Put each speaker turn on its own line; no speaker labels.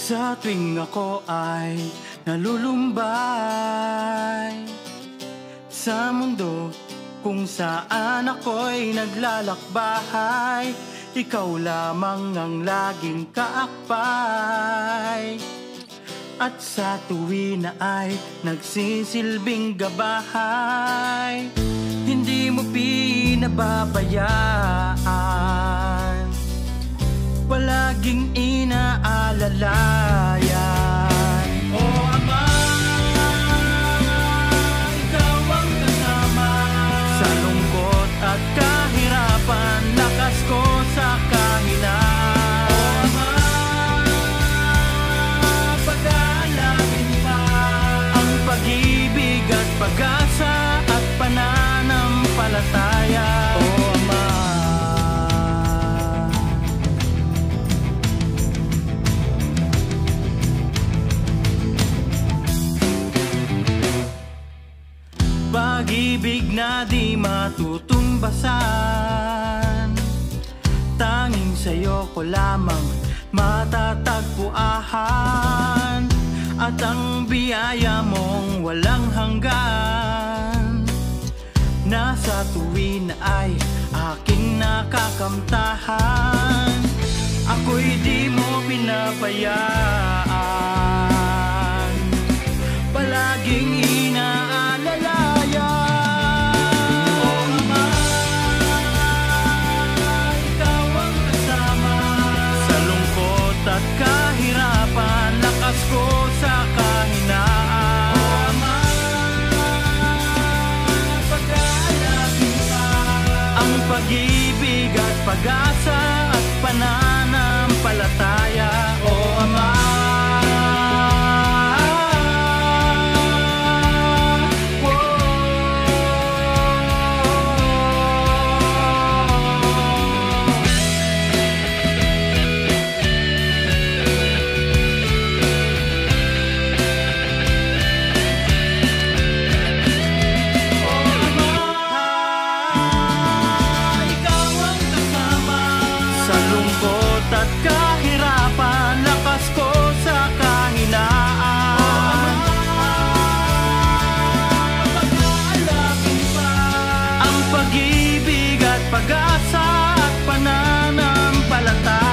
Sa tuwing ako ay nalulumbay sa mundo kung saan ako'y naglalakbay, ikaw lamang ang laging kaakbay. At sa tuwi na ay nagsisilbing gabahay, hindi mo pinababayaan, palaging inaalalayan. Oh Ama, ikaw ang kasama sa lungkot at kahirapan, lakas ko sa kahinaan. Oh Ama, pag-aalangin pa ang pag-ibig at pag-asa at pananampalataya. Oh Ama, pag-ibig na di matutumbasan, tanging sa'yo ko lamang matatagpuan. At ang biyaya mong walang hanggan, nasa tuwin ay aking nakakamtahan. Ako'y di mo pinabayaan, palaging inaalalayan. Oh Ama, ikaw ang kasama sa lungkot at kahirapan, lakas ko sa kahinaan. Oh Ama, pag-aalangin pa ang pag-ibig at pag-asa at pananampalataya. Oh Ama, at kahirapan, lakas ko sa kahinaan. Pag-aalangin pa ang pag-ibig at pag-asa at pananampalataya.